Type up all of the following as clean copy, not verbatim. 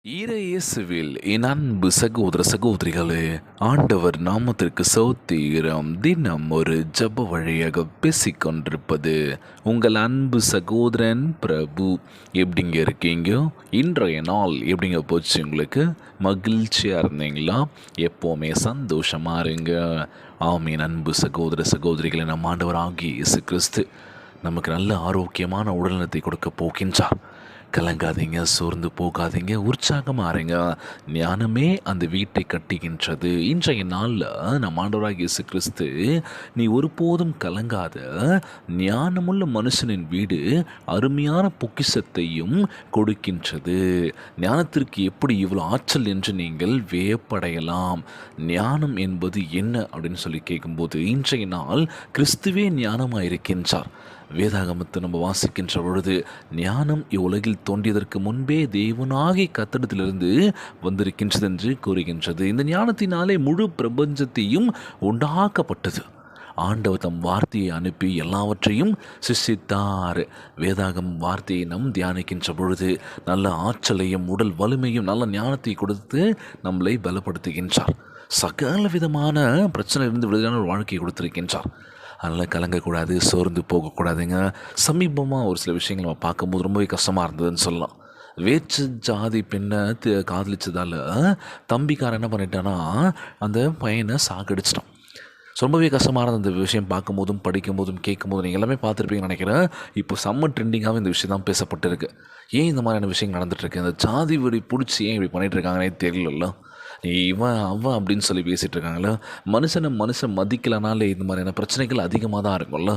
இயேசுவில் என் அன்பு சகோதர சகோதரிகளே, ஆண்டவர் நாமத்திற்கு சோத்திரம். தினம் ஒரு ஜப வழியாக பேசிக்கொண்டிருப்பது உங்கள் அன்பு சகோதரன் பிரபு. எப்படிங்க இருக்கீங்க? இன்றைய நாள் எப்படிங்க போச்சு? உங்களுக்கு மகிழ்ச்சியாக இருந்தீங்களா? எப்போவுமே சந்தோஷமாக இருங்க. ஆமீன். அன்பு சகோதர சகோதரிகளை நம் ஆண்டவராகிய இயேசு கிறிஸ்து நமக்கு நல்ல ஆரோக்கியமான உடல்நலத்தை கொடுக்க போகின்றார். கலங்காதீங்க, சோர்ந்து போகாதீங்க, உற்சாகமாக இருங்க. ஞானமே அந்த வீட்டை கட்டுகின்றது. இன்றைய நாளில் நம் ஆண்டவராகிய இயேசு கிறிஸ்து, நீ ஒருபோதும் கலங்காத, ஞானமுள்ள மனுஷனின் வீடு அருமையான பொக்கிஷத்தையும் கொடுக்கின்றது. ஞானத்திற்கு எப்படி இவ்வளோ ஆற்றல் என்று நீங்கள் வியப்படையலாம். ஞானம் என்பது என்ன அப்படின்னு சொல்லி கேட்கும்போது, இன்றைய நாள் கிறிஸ்துவே ஞானமாக இருக்கின்றார். வேதாகமத்தை நம்ம வாசிக்கின்ற பொழுது, ஞானம் இவ்வுலகில் தோன்றியதற்கு முன்பே தேவனாகி கத்தடத்திலிருந்து வந்திருக்கின்றது என்று கூறுகின்றது. இந்த ஞானத்தினாலே முழு பிரபஞ்சத்தையும் உண்டாக்கப்பட்டது. ஆண்டவர் தம் வார்த்தையை அனுப்பி எல்லாவற்றையும் சிருஷ்டித்தார். வேதாகம் வார்த்தையை நம் தியானிக்கின்ற பொழுது நல்ல ஆற்றலையும் உடல் வலிமையும் நல்ல ஞானத்தை கொடுத்து நம்மளை பலப்படுத்துகின்றார். சகல விதமான பிரச்சனையிலிருந்து விடுதலான ஒரு வாழ்க்கையை கொடுத்திருக்கின்றார். அதனால் கலங்கக்கூடாது, சோர்ந்து போகக்கூடாதுங்க. சமீபமாக ஒரு சில விஷயங்கள் நம்ம பார்க்கும்போது ரொம்பவே கஷ்டமாக இருந்ததுன்னு சொல்லலாம். வேற்று ஜாதி பெண்ணை காதலிச்சதால் தம்பிக்காரன் என்ன பண்ணிட்டான்னா அந்த பையனை சாகடிச்சிட்டான். ரொம்பவே கஷ்டமாக இருந்த இந்த விஷயம் பார்க்கும்போதும் படிக்கும்போதும் கேட்கும்போதும் நீங்கள் எல்லாமே பார்த்துருப்பீங்கன்னு நினைக்கிறேன். இப்போ செம்ம ட்ரெண்டிங்காகவே இந்த விஷயம் தான் பேசப்பட்டிருக்கு. ஏன் இந்த மாதிரியான விஷயங்கள் நடந்துகிட்ருக்கு? இந்த ஜாதி வெறி பிடிச்சி ஏன் இப்படி பண்ணிகிட்ருக்காங்கன்னே தெரியல. நீ இவன் அவன் அப்படின்னு சொல்லி பேசிகிட்டு இருக்காங்களா? மனுஷன் மதிக்கலனாலே இந்த மாதிரியான பிரச்சனைகள் அதிகமாக தான் இருக்கும்ல.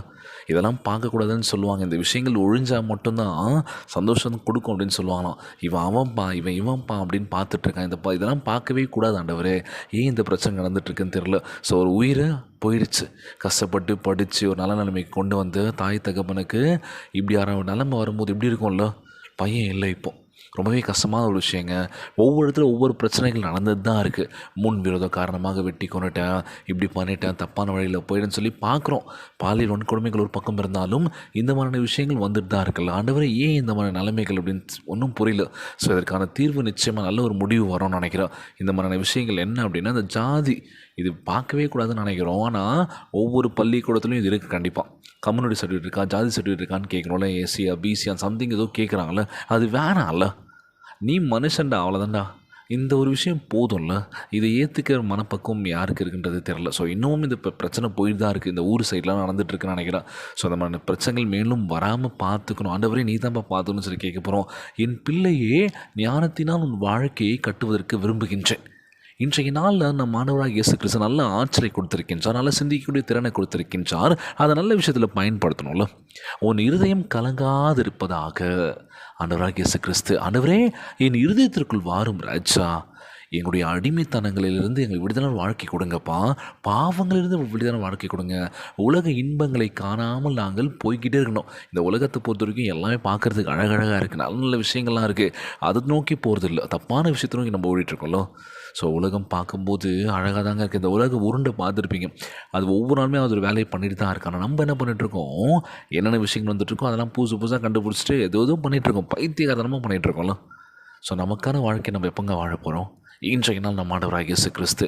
இதெல்லாம் பார்க்கக்கூடாதுன்னு சொல்லுவாங்க. இந்த விஷயங்கள் ஒழிஞ்சால் மட்டும்தான் சந்தோஷம் கொடுக்கும் அப்படின்னு சொல்லுவாங்களாம். இவன் அவன்ப்பா, இவன்ப்பா அப்படின்னு பார்த்துட்ருக்கான். இதெல்லாம் பார்க்கவே கூடாது ஆண்டவரே. ஏன் இந்த பிரச்சனை நடந்துகிட்ருக்குன்னு தெரியல. ஸோ ஒரு உயிரை போயிடுச்சு. கஷ்டப்பட்டு படித்து ஒரு நல்ல நிலைமைக்கு கொண்டு வந்து தாய் தகப்பனுக்கு இப்படி யாராவது நிலைமை வரும்போது எப்படி இருக்கும்ல? பையன் இல்லை இப்போ. ரொம்பவே கஷ்டமான ஒரு விஷயங்க. ஒவ்வொரு இடத்துல ஒவ்வொரு பிரச்சனைகள் நடந்தது தான் இருக்குது. முன் விரோதம் காரணமாக வெட்டி கொண்டுட்டேன், இப்படி பண்ணிட்டேன், தப்பான வழியில் போயிடுன்னு சொல்லி பார்க்குறோம். பாலியல் வன்கொடுமைகள் ஒரு பக்கம் இருந்தாலும் இந்த மாதிரியான விஷயங்கள் வந்துட்டு தான் இருக்குல்ல. ஆண்டவரே ஏன் இந்த மாதிரி நிலைமைகள் அப்படின்னு ஒன்றும் புரியல. ஸோ இதற்கான தீர்வு நிச்சயமாக நல்ல ஒரு முடிவு வரும்னு நினைக்கிறோம். இந்த மாதிரியான விஷயங்கள் என்ன அப்படின்னா, இந்த ஜாதி இது பார்க்கவே கூடாதுன்னு நினைக்கிறோம். ஆனால் ஒவ்வொரு பள்ளிக்கூடத்துலையும் இது இருக்குது. கண்டிப்பாக கம்யூனிட்டி சர்டிஃபிகேட் இருக்கா, ஜாதி சர்டிஃபிகேட் இருக்கான்னு கேட்குறோம்ல. ஏசியா பிசியா சம்திங் ஏதோ கேட்குறாங்களே, அது வேணாம்ல. நீ மனுஷன்டா, அவ்வளோதான்டா. இந்த ஒரு விஷயம் போதும்ல. இதை ஏற்றுக்கிற மனப்பக்குவம் யாருக்கு இருக்குன்றது தெரில. ஸோ இன்னமும் இந்த பிரச்சனை போயிட்டு தான் இருக்குது. இந்த ஊர் சைட்லாம் நடந்துகிட்ருக்குன்னு நினைக்கிறேன். ஸோ அந்த மாதிரி பிரச்சனைகள் மேலும் வராமல் பார்த்துக்கணும். ஆண்டவரே நீ தான்ப்பா பார்த்துக்கணும்னு சொல்லி கேட்க போகிறோம். என் பிள்ளையே, ஞானத்தினால் உன் வாழ்க்கையை கட்டுவதற்கு விரும்புகின்றேன். இன்றைய நாளில் நம் மாணவராக இயேசு கிறிஸ்து நல்ல ஆற்றலை கொடுத்திருக்கின்றார், நல்ல சிந்திக்கக்கூடிய திறனை கொடுத்திருக்கின்றார். அதை நல்ல விஷயத்தில் பயன்படுத்தணும்ல. உன் இருதயம் கலங்காதிருப்பதாக. ஆண்டவராக இயேசு கிறிஸ்து, ஆண்டவரே என் இருதயத்திற்குள் வாரும் ராஜா, எங்களுடைய அடிமைத்தனங்களிலிருந்து எங்களுக்கு விடுதலான வாழ்க்கை கொடுங்கப்பா. பாவங்களிலிருந்து விடுதலான வாழ்க்கை கொடுங்க. உலக இன்பங்களை காணாமல் நாங்கள் போய்கிட்டே இருக்கணும். இந்த உலகத்தை பொறுத்த வரைக்கும் எல்லாமே பார்க்குறதுக்கு அழகழகாக இருக்குது, நல்ல நல்ல விஷயங்கள்லாம் இருக்குது. அதை நோக்கி போகிறது இல்லை, தப்பான விஷயத்தை நோக்கி நம்ம ஓடிட்டுருக்கோம்ல. ஸோ உலகம் பார்க்கும்போது அழகாக தாங்க இருக்குது. இந்த உலக உருண்டை பார்த்துருப்பீங்க. அது ஒவ்வொரு நாளுமே அது ஒரு வேலையை பண்ணிட்டு தான் இருக்கு. ஆனால் நம்ம என்ன பண்ணிகிட்ருக்கோம்? என்னென்ன விஷயங்கள் வந்துட்டுருக்கோம் அதெல்லாம் புதுசாக கண்டுபிடிச்சிட்டு எதுவும் பண்ணிகிட்ருக்கோம். பைத்தியகாரமாக பண்ணிகிட்ருக்கோம்ல. ஸோ நமக்கான வாழ்க்கை நம்ம எப்போங்க வாழ போகிறோம்? இன்றைய நாள் நம் ஆண்டவராகிய இயேசு கிறிஸ்து,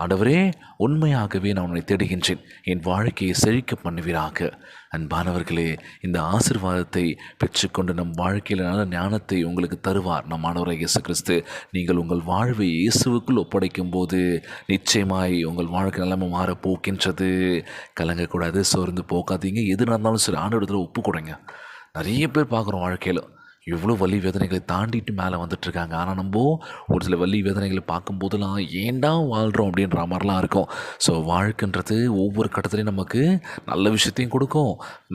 ஆண்டவரே உண்மையாகவே நான் உன்னை தேடுகின்றேன், என் வாழ்க்கையை செழிக்க பண்ணுவீராக. அன்பானவர்களே, இந்த ஆசீர்வாதத்தை பெற்றுக்கொண்டு நம் வாழ்க்கையில் நல்ல ஞானத்தை உங்களுக்கு தருவார் நம் ஆண்டவராகிய இயேசு கிறிஸ்து. நீங்கள் உங்கள் வாழ்வை இயேசுவுக்குள் ஒப்படைக்கும் போது நிச்சயமாய் உங்கள் வாழ்க்கை நிலைமை மாறப்போக்கின்றது. கலங்கக்கூடாது, சோர்ந்து போகாதீங்க. எது நடந்தாலும் சரி ஆண்டவரிடத்தில் ஒப்பு கொடுங்க. நிறைய பேர் பார்க்குறோம் வாழ்க்கையில் எவ்வளோ வலி வேதனைகளை தாண்டிட்டு மேலே வந்துட்டுருக்காங்க. ஆனால் நம்ம ஒரு சில வலி வேதனைகளை பார்க்கும்போதெல்லாம் ஏண்டா வாழ்கிறோம் அப்படின்ற மாதிரிலாம் இருக்கும். ஸோ வாழ்க்கைன்றது ஒவ்வொரு கட்டத்துலையும் நமக்கு நல்ல விஷயத்தையும் கொடுக்கும்,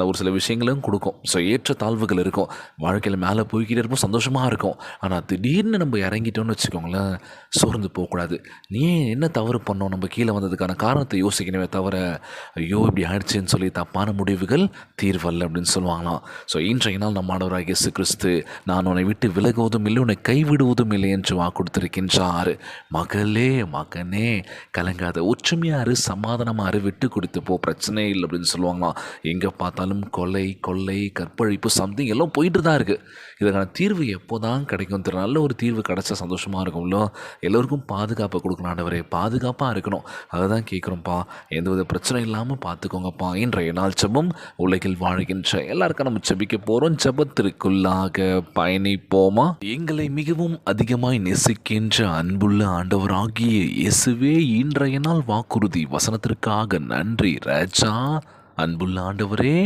ஒரு சில விஷயங்களும் கொடுக்கும். ஸோ ஏற்ற தாழ்வுகள் இருக்கும். வாழ்க்கையில் மேலே போய்கிட்டே இருப்போம், சந்தோஷமாக இருக்கும். ஆனால் திடீர்னு நம்ம இறங்கிட்டோன்னு வச்சுக்கோங்களேன், சோர்ந்து போகக்கூடாது. நீ என்ன தவறு பண்ணோம், நம்ம கீழே வந்ததுக்கான காரணத்தை யோசிக்கணுமே தவிர, ஐயோ இப்படி ஆயிடுச்சுன்னு சொல்லி தப்பான முடிவுகள் தீர்வல்ல அப்படின்னு சொல்லுவாங்களாம். ஸோ இன்றைய நாள் நம்ம ஆண்டவராகிய இயேசு கிறிஸ்து நான் உன்னை விட்டு விலகுவதும் இல்லை, உன்னை கைவிடுவதும் இல்லை என்று வாக்கு கொடுத்திருக்கின்றார். மகளே மகனே கலங்காத, ஒற்றுமையாரு, சமாதானமாரு, விட்டு கொடுத்து போ, பிரச்சனை இல்லை அப்படின்னு சொல்லுவாங்களாம். எங்கே பார்த்தாலும் கொலை கொள்ளை கற்பழிப்பு சம்திங் எல்லாம் போயிட்டு தான் இருக்குது. இதுக்கான தீர்வு எப்போ தான் கிடைக்கும் தெரியல. நல்ல ஒரு தீர்வு கிடைச்சா சந்தோஷமாக இருக்கும்ல. எல்லோருக்கும் பாதுகாப்பை கொடுக்கணும் ஆண்டவரே, பாதுகாப்பாக இருக்கணும். அதை தான் கேட்குறோம்ப்பா. எந்தவித பிரச்சனை இல்லாமல் பார்த்துக்கோங்கப்பா. இன்றைய நாள் ஜெபம் உலகில் வாழ்கின்ற எல்லாருக்கும் நம்ம ஜெபிக்க போகிறோம். ஜெபத்திற்குள்ளாக பயணிப்போமா? எங்களை மிகவும் அதிகமாய் நேசிக்கின்ற அன்புள்ள ஆண்டவராகிய இயேசுவே, இன்றைய நாள் வாக்குறுதி வசனத்திற்காக நன்றி ராஜா. அன்புள்ள ஆண்டவரே,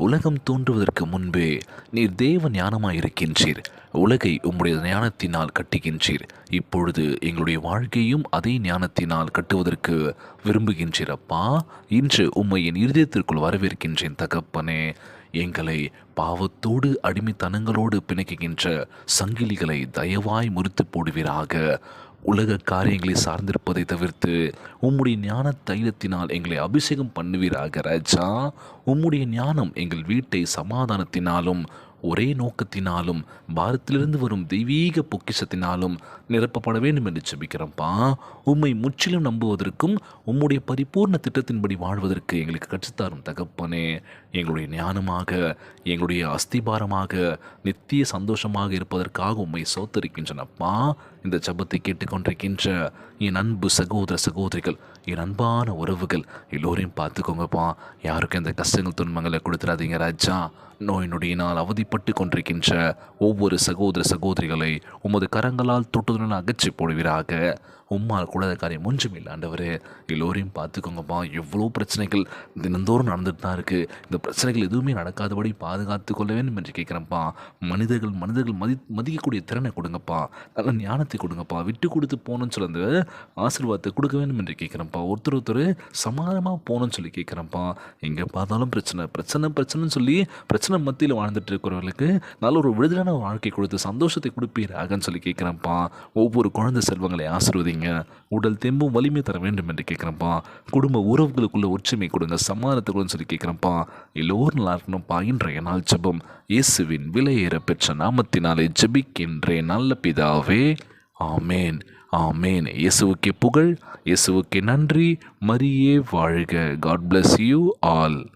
உலகம் தோன்றுவதற்கு முன்பே நீர் தேவ ஞானமாய் இருக்கின்றீர். உலகை உம்முடைய ஞானத்தினால் கட்டுகின்றீர். இப்பொழுது எங்களுடைய வாழ்க்கையும் அதே ஞானத்தினால் கட்டுவதற்கு விரும்புகின்றீரப்பா. இன்று உம்மை என் இருதயத்திற்குள் வரவேற்கின்றேன் தகப்பனே. எங்களை பாவத்தோடு அடிமைத்தனங்களோடு பிணைக்கின்ற சங்கிலிகளை தயவாய் முறித்து போடுவீராக. உலக காரியங்களை சார்ந்திருப்பதை தவிர்த்து உம்முடைய ஞான தைலத்தினால் எங்களை அபிஷேகம் பண்ணுவீராக ராஜா. உம்முடைய ஞானம் எங்கள் வீட்டை சமாதானத்தினாலும் ஒரே நோக்கத்தினாலும் பாரத்திலிருந்து வரும் தெய்வீக பொக்கிஷத்தினாலும் நிரப்பப்பட வேண்டும் என்று ஜெபிக்கிறோம்ப்பா. உம்மை முற்றிலும் நம்புவதற்கும் உம்முடைய பரிபூர்ண திட்டத்தின்படி வாழ்வதற்கு எங்களுக்கு கற்றுத்தாரும் தகப்பனே. எங்களுடைய ஞானமாக, எங்களுடைய அஸ்திபாரமாக, நித்திய சந்தோஷமாக இருப்பதற்காக உம்மை சோத்தரிக்கின்றனப்பா. இந்த ஜெபத்தை கேட்டுக்கொண்டிருக்கின்ற என் அன்பு சகோதர சகோதரிகள், என் அன்பான உறவுகள் எல்லோரையும் பார்த்துக்கோங்கப்பா. யாருக்கும் எந்த கஷ்டங்கள் துன்பங்களை கொடுத்துடாதீங்க ராஜா. நோய் நொடியினால் அவதிப்பட்டு கொண்டிருக்கின்ற ஒவ்வொரு சகோதர சகோதரிகளை உமது கரங்களால் தொட்டுதலால் அகற்றி போடுவீராக. உம்மால் கூடாத காரியம் ஒன்றும் இல்லை ஆண்டவரே. எல்லோரையும் பார்த்துக்கோங்கப்பா. எவ்வளோ பிரச்சனைகள் தினந்தோறும் நடந்துட்டு தான் இருக்குது. இந்த பிரச்சனைகள் எதுவுமே நடக்காதபடி பாதுகாத்து கொள்ள வேண்டும் என்று கேட்குறேன்ப்பா. மனிதர்கள் மதிக்கக்கூடிய திறனை கொடுங்கப்பா. நல்ல ஞானத்தை கொடுங்கப்பா. விட்டு கொடுத்து போகணும்னு சொல்லி அந்த ஆசீர்வாதத்தை கொடுக்க வேண்டும் என்று கேட்குறேன்ப்பா. ஒருத்தர் சமாதானமாக போகணும்னு சொல்லி கேட்குறேன்ப்பா. எங்கே பார்த்தாலும் பிரச்சனைன்னு சொல்லி பிரச்சனை மத்தியில் வாழ்ந்துட்டு இருக்கிறவர்களுக்கு நல்ல ஒரு விடுதலான வாழ்க்கை கொடுத்து சந்தோஷத்தை கொடுப்பீராகன்னு சொல்லி கேட்குறேன்ப்பா. ஒவ்வொரு குழந்தை செல்வங்களை ஆசீர்வதிங்க. உடல் தெம்பும் வலிமை தர வேண்டும் என்று கேட்குறேன்ப்பா. குடும்ப உறவுகளுக்குள்ள ஒற்றுமை கொடுங்க, சமாதானத்தை கொடுன்னு சொல்லி கேட்குறேன்ப்பா. எல்லோரும் நல்லா இருக்கணும்ப்பா. இன்றைய நாள் ஜெபம் இயேசுவின் விலையேற பெற்ற நாமத்தினாலே ஜெபிக்கின்றேன் நல்ல பிதாவே, ஆமேன் ஆமேன். இயேசுவுக்கே புகழ், இயேசுவுக்கே நன்றி. மரியே வாழ்க. God bless you all.